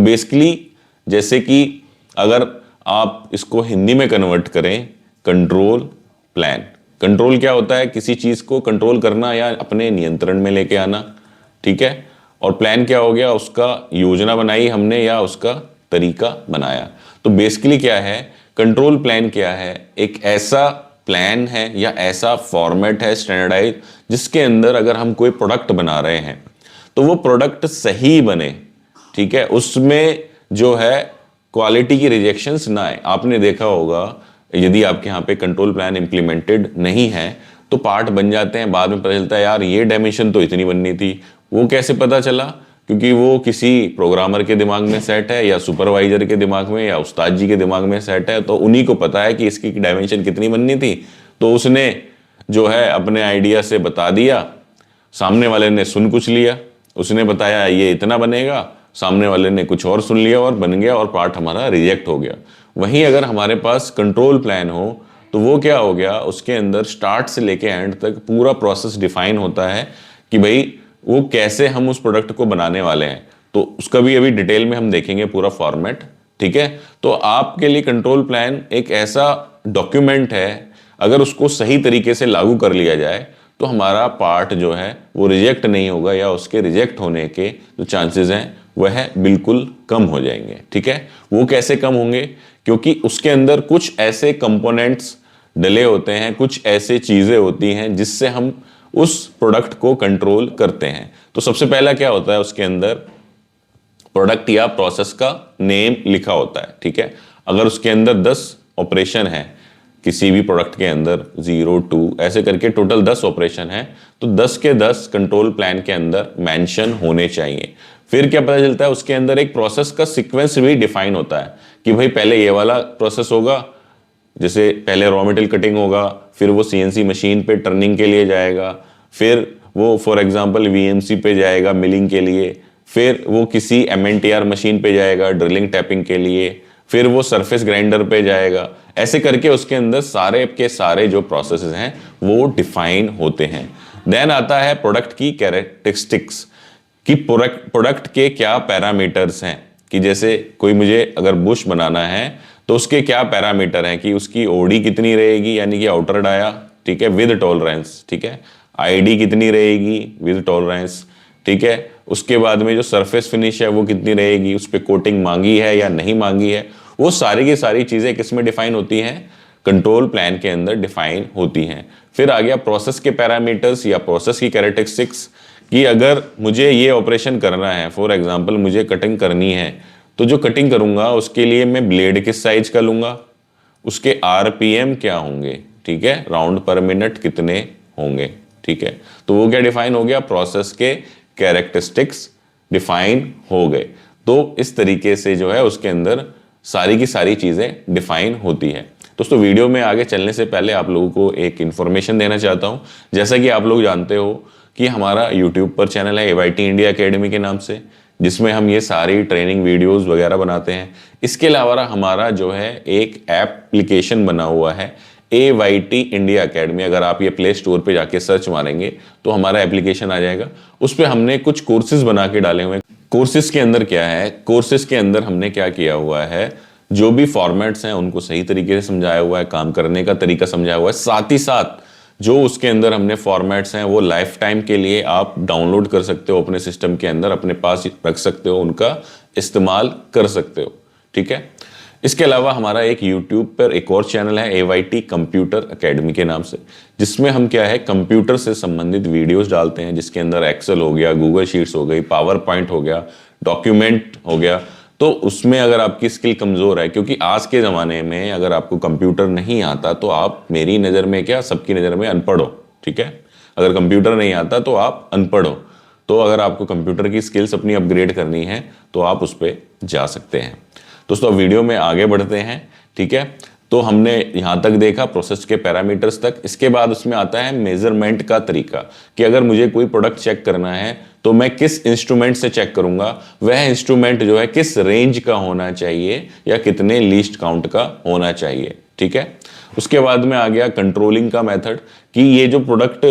Basically जैसे कि अगर आप इसको हिंदी में कन्वर्ट करें, कंट्रोल प्लान, कंट्रोल क्या होता है? किसी चीज को कंट्रोल करना या अपने नियंत्रण में लेके आना, ठीक है। और प्लान क्या हो गया? उसका योजना बनाई हमने या उसका तरीका बनाया। तो बेसिकली क्या है, कंट्रोल प्लान क्या है? एक ऐसा प्लान है या ऐसा फॉर्मेट है स्टैंडर्डाइज, जिसके अंदर अगर हम कोई प्रोडक्ट बना रहे हैं तो वो प्रोडक्ट सही बने, ठीक है। उसमें जो है क्वालिटी की रिजेक्शंस ना आए। आपने देखा होगा यदि आपके यहाँ पे कंट्रोल प्लान इंप्लीमेंटेड नहीं है तो पार्ट बन जाते हैं, बाद में पता चलता है यार ये डायमेंशन तो इतनी बननी थी। वो कैसे पता चला? क्योंकि वो किसी प्रोग्रामर के दिमाग में सेट है या सुपरवाइजर के दिमाग में या उस्ताद जी के दिमाग में सेट है, तो उन्हीं को पता है कि इसकी डायमेंशन कितनी बननी थी। तो उसने जो है अपने आइडिया से बता दिया, सामने वाले ने सुन कुछ लिया, उसने बताया ये इतना बनेगा, सामने वाले ने कुछ और सुन लिया और बन गया और पार्ट हमारा रिजेक्ट हो गया। वहीं अगर हमारे पास कंट्रोल प्लान हो तो वो क्या हो गया, उसके अंदर स्टार्ट से लेके एंड तक पूरा प्रोसेस डिफाइन होता है कि भाई वो कैसे हम उस प्रोडक्ट को बनाने वाले हैं। तो उसका भी अभी डिटेल में हम देखेंगे पूरा फॉर्मेट, ठीक है। तो आपके लिए कंट्रोल प्लान एक ऐसा डॉक्यूमेंट है, अगर उसको सही तरीके से लागू कर लिया जाए तो हमारा पार्ट जो है वो रिजेक्ट नहीं होगा या उसके रिजेक्ट होने के जो चांसेस हैं वह बिल्कुल कम हो जाएंगे, ठीक है। वो कैसे कम होंगे? क्योंकि उसके अंदर कुछ ऐसे कंपोनेंट्स डले होते हैं, कुछ ऐसे चीजें होती हैं जिससे हम उस प्रोडक्ट को कंट्रोल करते हैं। तो सबसे पहला क्या होता है, उसके अंदर प्रोडक्ट या प्रोसेस का नेम लिखा होता है, ठीक है। अगर उसके अंदर 10 ऑपरेशन है, किसी भी प्रोडक्ट के अंदर 0 2 ऐसे करके टोटल 10 ऑपरेशन है, तो 10 के 10 कंट्रोल प्लान के अंदर मेंशन होने चाहिए। फिर क्या पता चलता है, उसके अंदर एक प्रोसेस का सीक्वेंस भी डिफाइन होता है कि भाई पहले ये वाला प्रोसेस होगा, जैसे पहले रॉ मटेरियल कटिंग होगा, फिर वो सीएनसी मशीन पे टर्निंग के लिए जाएगा, फिर वो फॉर एग्जांपल वीएमसी पे जाएगा मिलिंग के लिए, फिर वो किसी एमएनटीआर मशीन पे जाएगा ड्रिलिंग टैपिंग के लिए, फिर वो सरफेस ग्राइंडर पे जाएगा। ऐसे करके उसके अंदर सारे के सारे जो प्रोसेसेस हैं वो डिफाइन होते हैं। देन आता है प्रोडक्ट की कैरेक्टरिस्टिक्स, कि प्रोडक्ट के क्या पैरामीटर्स हैं, कि जैसे कोई मुझे अगर बुश बनाना है तो उसके क्या पैरामीटर हैं, कि उसकी ओडी कितनी रहेगी यानी कि आउटर डाया, ठीक है, विद टॉलरेंस, ठीक है, आईडी कितनी रहेगी विद टॉलरेंस, ठीक है। उसके बाद में जो सरफेस फिनिश है वो कितनी रहेगी, उस पर कोटिंग मांगी है या नहीं मांगी है, वो सारी की सारी चीजें किसमें डिफाइन होती हैं? कंट्रोल प्लान के अंदर डिफाइन होती हैं। फिर आ गया प्रोसेस के पैरामीटर्स या प्रोसेस की कैरेक्टरिस्टिक्स, कि अगर मुझे ये ऑपरेशन करना है, फॉर एग्जांपल मुझे कटिंग करनी है, तो जो कटिंग करूंगा उसके लिए मैं ब्लेड किस साइज का लूंगा, उसके आरपीएम क्या होंगे, ठीक है, राउंड पर मिनट कितने होंगे, ठीक है। तो वो क्या डिफाइन हो गया, प्रोसेस के कैरेक्टरिस्टिक्स डिफाइन हो गए। तो इस तरीके से जो है उसके अंदर सारी की सारी चीजें डिफाइन होती है। दोस्तों वीडियो में आगे चलने से पहले आप लोगों को एक इन्फॉर्मेशन देना चाहता हूं। जैसा कि आप लोग जानते हो कि हमारा यूट्यूब पर चैनल है AYT इंडिया एकेडमी के नाम से, जिसमें हम ये सारी ट्रेनिंग वीडियोस वगैरह बनाते हैं। इसके अलावा हमारा जो है एक एप्लीकेशन बना हुआ है AYT इंडिया एकेडमी। अगर आप ये प्ले स्टोर पे जाके सर्च मारेंगे तो हमारा एप्लीकेशन आ जाएगा। उस पर हमने कुछ कोर्सेज बना के डाले हुए हैं। कोर्सेज के अंदर क्या है, कोर्सेज के अंदर हमने क्या किया हुआ है, जो भी फॉर्मेट्स हैं उनको सही तरीके से समझाया हुआ है, काम करने का तरीका समझाया हुआ है। साथ ही साथ जो उसके अंदर हमने फॉर्मेट्स हैं वो लाइफ टाइम के लिए आप डाउनलोड कर सकते हो, अपने सिस्टम के अंदर अपने पास रख सकते हो, उनका इस्तेमाल कर सकते हो, ठीक है। इसके अलावा हमारा एक YouTube पर एक और चैनल है AYT कंप्यूटर एकेडमी के नाम से, जिसमें हम क्या है कंप्यूटर से संबंधित वीडियोस डालते हैं, जिसके अंदर एक्सेल हो गया, गूगल शीट्स हो गई, पावर पॉइंट हो गया, डॉक्यूमेंट हो गया। तो उसमें अगर आपकी स्किल कमजोर है, क्योंकि आज के ज़माने में अगर आपको कंप्यूटर नहीं आता तो आप, मेरी नज़र में क्या सबकी नज़र में, अनपढ़ हो, ठीक है। अगर कंप्यूटर नहीं आता तो आप अनपढ़ हो। तो अगर आपको कंप्यूटर की स्किल्स अपनी अपग्रेड करनी है तो आप उस पर जा सकते हैं। दोस्तों वीडियो में आगे बढ़ते हैं, ठीक है। तो हमने यहाँ तक देखा प्रोसेस के पैरामीटर्स तक। इसके बाद उसमें आता है मेजरमेंट का तरीका, कि अगर मुझे कोई प्रोडक्ट चेक करना है तो मैं किस इंस्ट्रूमेंट से चेक करूंगा, वह इंस्ट्रूमेंट जो है किस रेंज का होना चाहिए या कितने लीस्ट काउंट का होना चाहिए, ठीक है। उसके बाद में आ गया कंट्रोलिंग का मेथड कि ये जो प्रोडक्ट,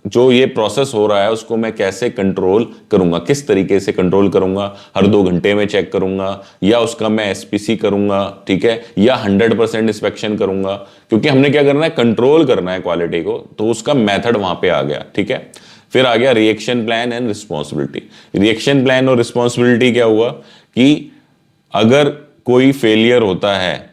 जो ये प्रोसेस हो रहा है उसको मैं कैसे कंट्रोल करूंगा, किस तरीके से कंट्रोल करूंगा, हर 2 घंटे में चेक करूंगा या उसका मैं एसपीसी करूंगा, ठीक है, या 100% इंस्पेक्शन करूंगा, क्योंकि हमने क्या करना है, कंट्रोल करना है क्वालिटी को, तो उसका मेथड वहां पे आ गया, ठीक है। फिर आ गया reaction plan and responsibility. Reaction plan और रिस्पॉन्सिबिलिटी क्या हुआ कि अगर कोई फेलियर होता है,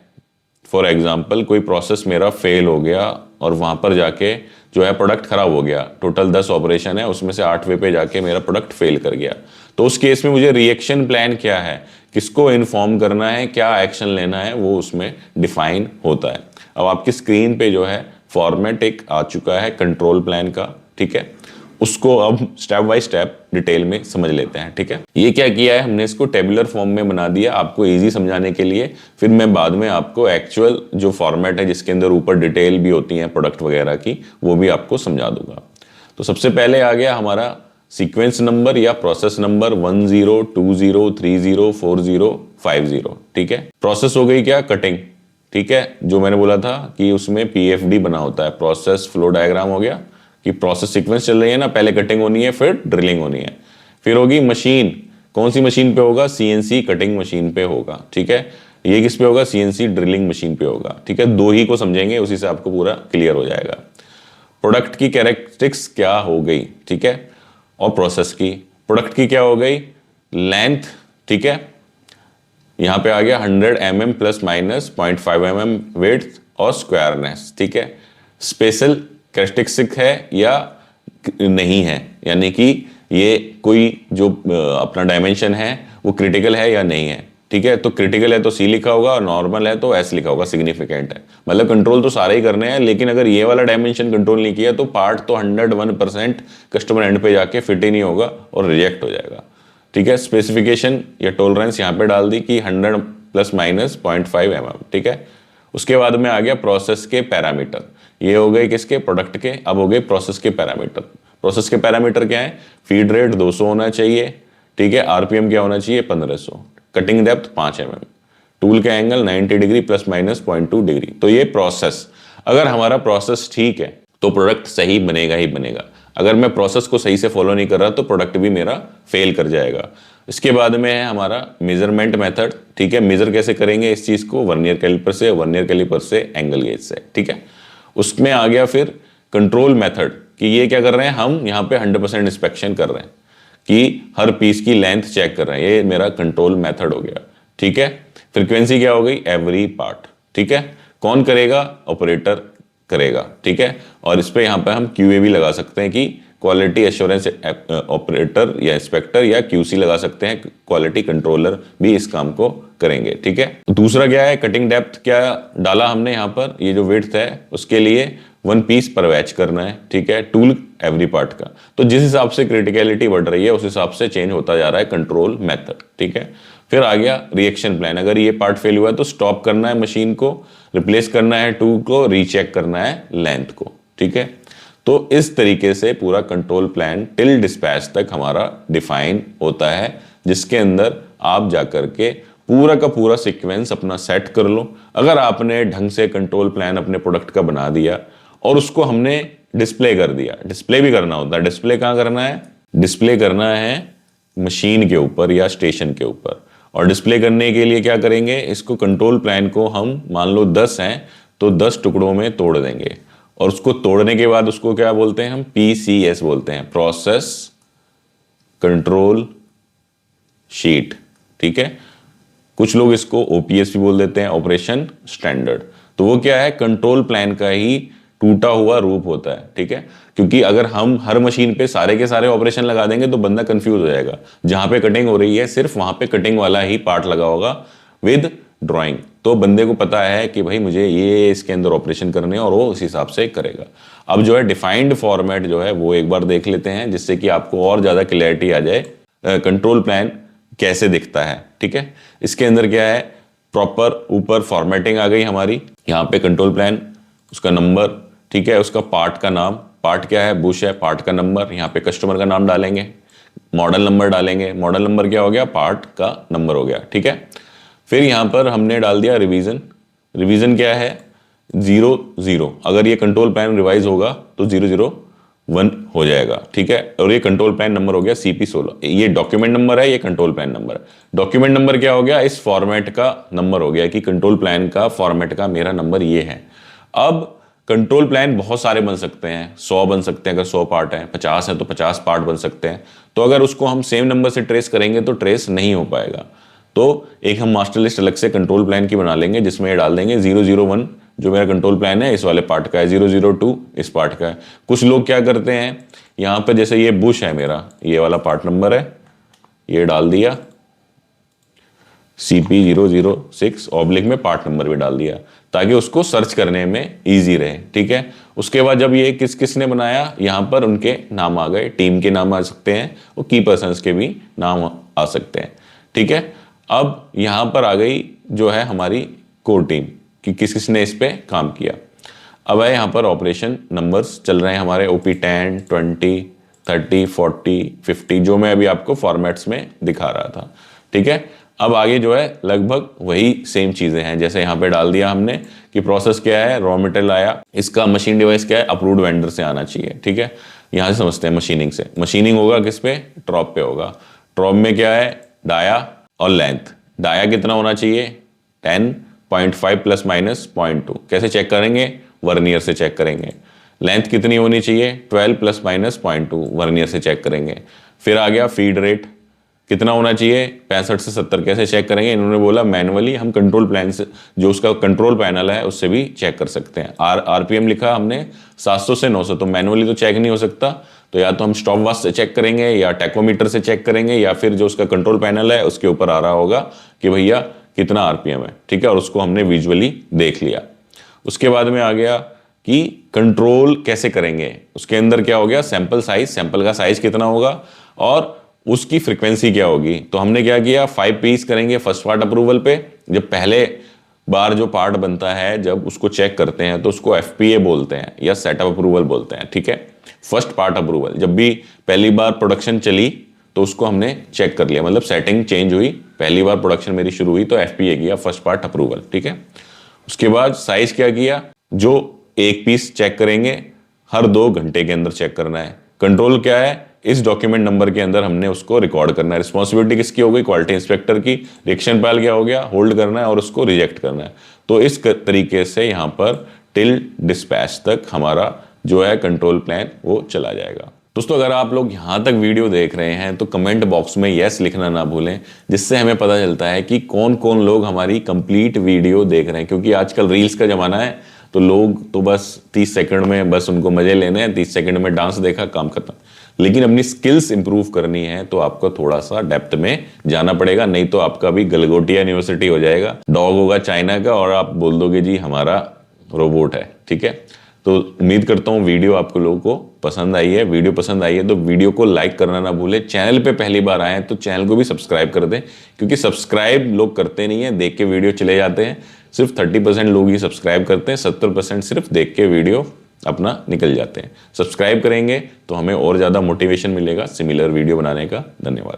फॉर एग्जाम्पल कोई प्रोसेस मेरा फेल हो गया और वहां पर जाके जो है प्रोडक्ट खराब हो गया, टोटल 10 ऑपरेशन है उसमें से 8वें पे जाके मेरा प्रोडक्ट फेल कर गया, तो उस केस में मुझे रिएक्शन प्लान क्या है, किसको इन्फॉर्म करना है, क्या एक्शन लेना है, वो उसमें डिफाइन होता है। अब आपकी स्क्रीन पे जो है फॉर्मेट एक आ चुका है कंट्रोल प्लान का, ठीक है, उसको अब स्टेप बाय स्टेप डिटेल में समझ लेते हैं, ठीक है। ये क्या किया है हमने, इसको टेबुलर फॉर्म में बना दिया आपको इजी समझाने के लिए, फिर मैं बाद में आपको एक्चुअल जो फॉर्मेट है जिसके अंदर ऊपर डिटेल भी होती है प्रोडक्ट वगैरह की, वो भी आपको समझा दूंगा। तो सबसे पहले आ गया हमारा सीक्वेंस नंबर या प्रोसेस नंबर 10, 20, 30, 40, 50, ठीक है। प्रोसेस हो गई क्या, कटिंग, ठीक है, जो मैंने बोला था कि उसमें पीएफडी बना होता है, प्रोसेस फ्लो डायग्राम हो गया कि प्रोसेस सीक्वेंस चल रही है ना, पहले कटिंग होनी है फिर ड्रिलिंग होनी है। फिर होगी मशीन, कौन सी मशीन पे होगा, सीएनसी कटिंग मशीन पे होगा, ठीक है। ये किस पे होगा, सीएनसी ड्रिलिंग मशीन पे होगा, ठीक है। 2 ही को समझेंगे, उसी से आपको पूरा क्लियर हो जाएगा। प्रोडक्ट की कैरेक्टरिस्टिक्स क्या हो गई, ठीक है, और प्रोसेस की। प्रोडक्ट की क्या हो गई, लेंथ, ठीक है, यहां पे आ गया 100 mm plus minus 0.5 mm width और स्क्वायरनेस, ठीक है। स्पेशल कैरेक्टरिस्टिक है या नहीं है, यानी कि ये कोई जो अपना डायमेंशन है वो क्रिटिकल है या नहीं है, ठीक है। तो क्रिटिकल है तो सी लिखा होगा और नॉर्मल है तो एस लिखा होगा, सिग्निफिकेंट है। मतलब कंट्रोल तो सारे ही करने हैं, लेकिन अगर ये वाला डायमेंशन कंट्रोल नहीं किया तो पार्ट तो 101% कस्टमर एंड पे जाके फिट ही नहीं होगा और रिजेक्ट हो जाएगा, ठीक है। स्पेसिफिकेशन या टॉलरेंस यहाँ पे डाल दी कि 100 प्लस माइनस 0.5 mm, ठीक है। उसके बाद में आ गया प्रोसेस के पैरामीटर, ये हो गए किसके, प्रोडक्ट के। अब हो गए प्रोसेस के पैरामीटर। प्रोसेस के पैरामीटर क्या है, फीड रेट 200 होना चाहिए, ठीक है। आरपीएम क्या होना चाहिए, 1500, कटिंग डेप्थ 5 mm, टूल का angle 90 degree plus minus 0.2 degree. तो ये प्रोसेस, अगर हमारा प्रोसेस ठीक है तो प्रोडक्ट सही बनेगा ही बनेगा। अगर मैं प्रोसेस को सही से फॉलो नहीं कर रहा तो प्रोडक्ट भी मेरा फेल कर जाएगा। इसके बाद में है हमारा मेजरमेंट मेथड, ठीक है। मेजर कैसे करेंगे इस चीज को, वर्नियर कैलिपर से, वर्नियर कैलिपर से एंगल गेज से, ठीक है। उसमें आ गया फिर कंट्रोल मेथड कि ये क्या कर रहे हैं, हम यहाँ पे 100% इंस्पेक्शन कर रहे हैं कि हर पीस की लेंथ चेक कर रहे हैं, ये मेरा कंट्रोल मेथड हो गया, ठीक है। फ्रीक्वेंसी क्या हो गई, एवरी पार्ट, ठीक है। कौन करेगा, ऑपरेटर करेगा, ठीक है। और इस पे यहाँ पे हम क्यूए भी लगा सकते हैं कि क्वालिटी एश्योरेंस ऑपरेटर या इंस्पेक्टर, या क्यूसी लगा सकते हैं, क्वालिटी कंट्रोलर भी इस काम को करेंगे, ठीक है। दूसरा क्या है, कटिंग डेप्थ क्या डाला हमने यहाँ पर, ये जो विड्थ है उसके लिए 1 पीस पर बैच करना है, ठीक है। टूल एवरी पार्ट का, तो जिस हिसाब से क्रिटिकलिटी बढ़ रही है उस हिसाब से चेंज होता जा रहा है कंट्रोल मेथड, ठीक है। फिर आ गया रिएक्शन प्लान, अगर ये पार्ट फेल हुआ है तो स्टॉप करना है मशीन को, रिप्लेस करना है टूल को, रीचेक करना है लेंथ को, ठीक है। तो इस तरीके से पूरा कंट्रोल प्लान टिल डिस्पैच तक हमारा डिफाइन होता है, जिसके अंदर आप जाकर के पूरा का पूरा सीक्वेंस अपना सेट कर लो। अगर आपने ढंग से कंट्रोल प्लान अपने प्रोडक्ट का बना दिया और उसको हमने डिस्प्ले कर दिया, डिस्प्ले भी करना होता है, डिस्प्ले कहाँ करना है, डिस्प्ले करना है मशीन के ऊपर या स्टेशन के ऊपर। और डिस्प्ले करने के लिए क्या करेंगे, इसको कंट्रोल प्लान को हम मान लो 10 हैं तो 10 टुकड़ों में तोड़ देंगे, और उसको तोड़ने के बाद उसको क्या बोलते हैं हम, पीसीएस बोलते हैं, प्रोसेस कंट्रोल शीट, ठीक है। कुछ लोग इसको ओपीएस भी बोल देते हैं, ऑपरेशन स्टैंडर्ड। तो वो क्या है, कंट्रोल प्लान का ही टूटा हुआ रूप होता है, ठीक है। क्योंकि अगर हम हर मशीन पे सारे के सारे ऑपरेशन लगा देंगे तो बंदा कंफ्यूज हो जाएगा, जहां पे कटिंग हो रही है सिर्फ वहां पे कटिंग वाला ही पार्ट लगा होगा विद ड्राइंग, तो बंदे को पता है कि भाई मुझे ये इसके अंदर ऑपरेशन करने हैं और वो उस हिसाब से करेगा। अब जो है डिफाइंड फॉर्मेट जो है वो एक बार देख लेते हैं, जिससे कि आपको और ज्यादा क्लैरिटी आ जाए कंट्रोल प्लान कैसे दिखता है, ठीक है। इसके अंदर क्या है, प्रॉपर ऊपर फॉर्मेटिंग आ गई हमारी, यहाँ पे कंट्रोल प्लान, उसका नंबर, ठीक है, उसका पार्ट का नाम, पार्ट क्या है, बुश है, पार्ट का नंबर, यहाँ पे कस्टमर का नाम डालेंगे, मॉडल नंबर डालेंगे, मॉडल नंबर क्या हो गया, पार्ट का नंबर हो गया, ठीक है। फिर यहाँ पर हमने डाल दिया रिवीजन। रिवीजन क्या है, 00। अगर ये कंट्रोल प्लान रिवाइज होगा तो 001 हो जाएगा, ठीक है। और ये कंट्रोल प्लान नंबर हो गया CP16। ये डॉक्यूमेंट नंबर है, ये कंट्रोल प्लान नंबर है। डॉक्यूमेंट नंबर क्या हो गया, इस फॉर्मेट का नंबर हो गया कि कंट्रोल प्लान का फॉर्मेट का मेरा नंबर ये है। अब कंट्रोल प्लान बहुत सारे बन सकते हैं, 100 बन सकते हैं अगर 100 पार्ट हैं, 50 है तो 50 पार्ट बन सकते हैं। तो अगर उसको हम सेम नंबर से ट्रेस करेंगे तो ट्रेस नहीं हो पाएगा। तो एक हम मास्टर लिस्ट अलग से कंट्रोल प्लान की बना लेंगे, जिसमें ये डाल देंगे 001 जो मेरा कंट्रोल प्लान है इस वाले पार्ट का है, 002 इस पार्ट का है। कुछ लोग क्या करते हैं, यहाँ पे जैसे ये बुश है मेरा, ये वाला पार्ट नंबर है, ये डाल दिया CP006 ऑब्लिक में पार्ट नंबर भी डाल दिया, ताकि उसको सर्च करने में इजी रहे, ठीक है। उसके बाद जब ये किस किस ने बनाया, यहाँ पर उनके नाम आ गए, टीम के नाम आ सकते हैं और की पर्सन्स के भी नाम आ सकते हैं, ठीक है। अब यहाँ पर आ गई जो है हमारी कोर टीम कि किस किस ने इस पे काम किया। अब है यहाँ पर ऑपरेशन नंबर्स चल रहे हैं हमारे, OP10, 20, 30, 40, 50 जो मैं अभी आपको फॉर्मेट्स में दिखा रहा था, ठीक है। अब आगे जो है लगभग वही सेम चीजें हैं, जैसे यहाँ पे डाल दिया हमने कि प्रोसेस क्या है, रॉ मटेरियल आया, इसका मशीन डिवाइस क्या है, अप्रूव्ड वेंडर से आना चाहिए, ठीक है। यहाँ से समझते हैं मशीनिंग से। मशीनिंग होगा किस पे, ट्रॉप पे होगा। ट्रॉप में क्या है, डाया और लेंथ। डाया कितना होना चाहिए, 10.5 प्लस माइनस 0.2। कैसे चेक करेंगे, वर्नियर से चेक करेंगे। लेंथ कितनी होनी चाहिए, 12 प्लस माइनस 0.2, वर्नियर से चेक करेंगे। फिर आ गया फीड रेट कितना होना चाहिए, 65 से 70। कैसे चेक करेंगे, इन्होंने बोला मैनुअली, हम कंट्रोल प्लान से जो उसका कंट्रोल पैनल है उससे भी चेक कर सकते हैं। RPM लिखा हमने 700 से 900, तो मैनुअली तो चेक नहीं हो सकता, तो या तो हम स्टॉप वॉच से चेक करेंगे या टेकोमीटर से चेक करेंगे, या फिर जो उसका कंट्रोल पैनल है उसके ऊपर आ रहा होगा कि भैया कितना RPM है, ठीक है। और उसको हमने विजुअली देख लिया। उसके बाद में आ गया कि कंट्रोल कैसे करेंगे, उसके अंदर क्या हो गया, सैंपल साइज, सैंपल का साइज कितना होगा और उसकी फ्रीक्वेंसी क्या होगी। तो हमने क्या किया, 5 पीस करेंगे फर्स्ट पार्ट अप्रूवल पे। जब पहले बार जो पार्ट बनता है जब उसको चेक करते हैं तो उसको FPA बोलते हैं या सेटअप अप्रूवल बोलते हैं, ठीक है। फर्स्ट पार्ट अप्रूवल, जब भी पहली बार प्रोडक्शन चली तो उसको हमने चेक कर लिया, मतलब सेटिंग चेंज हुई, पहली बार प्रोडक्शन मेरी शुरू हुई तो FPA किया, फर्स्ट पार्ट अप्रूवल, ठीक है। उसके बाद साइज क्या किया, जो एक पीस चेक करेंगे हर 2 घंटे के अंदर चेक करना है। कंट्रोल क्या है, इस डॉक्यूमेंट नंबर के अंदर हमने उसको रिकॉर्ड करना है। रिस्पॉन्सिबिलिटी किसकी हो गई, क्वालिटी इंस्पेक्टर की। रिएक्शन पायल क्या हो गया, होल्ड करना है और उसको रिजेक्ट करना है। तो इस तरीके से यहाँ पर टिल डिस्पैच तक हमारा जो है कंट्रोल प्लान वो चला जाएगा। दोस्तों अगर आप लोग यहाँ तक वीडियो देख रहे हैं तो कमेंट बॉक्स में यस लिखना ना भूलें, जिससे हमें पता चलता है कि कौन कौन लोग हमारी कंप्लीट वीडियो देख रहे हैं। क्योंकि आजकल रील्स का जमाना है, तो लोग तो बस 30 सेकंड में बस उनको मजे लेने हैं, 30 सेकंड में डांस देखा काम खत्म। लेकिन अपनी स्किल्स इंप्रूव करनी है तो आपको थोड़ा सा डेप्थ में जाना पड़ेगा, नहीं तो आपका भी गलगोटिया यूनिवर्सिटी हो जाएगा, डॉग होगा चाइना का और आप बोल दोगे जी हमारा रोबोट है, ठीक है। तो उम्मीद करता हूँ वीडियो आपको लोगों को पसंद आई है। वीडियो पसंद आई है तो वीडियो को लाइक करना ना भूले। चैनल पे पहली बार आए हैं तो चैनल को भी सब्सक्राइब कर दें, क्योंकि सब्सक्राइब लोग करते नहीं है, देख के वीडियो चले जाते हैं। सिर्फ 30% लोग ही सब्सक्राइब करते हैं, 70% सिर्फ देख के वीडियो अपना निकल जाते हैं। सब्सक्राइब करेंगे तो हमें और ज़्यादा मोटिवेशन मिलेगा सिमिलर वीडियो बनाने का। धन्यवाद।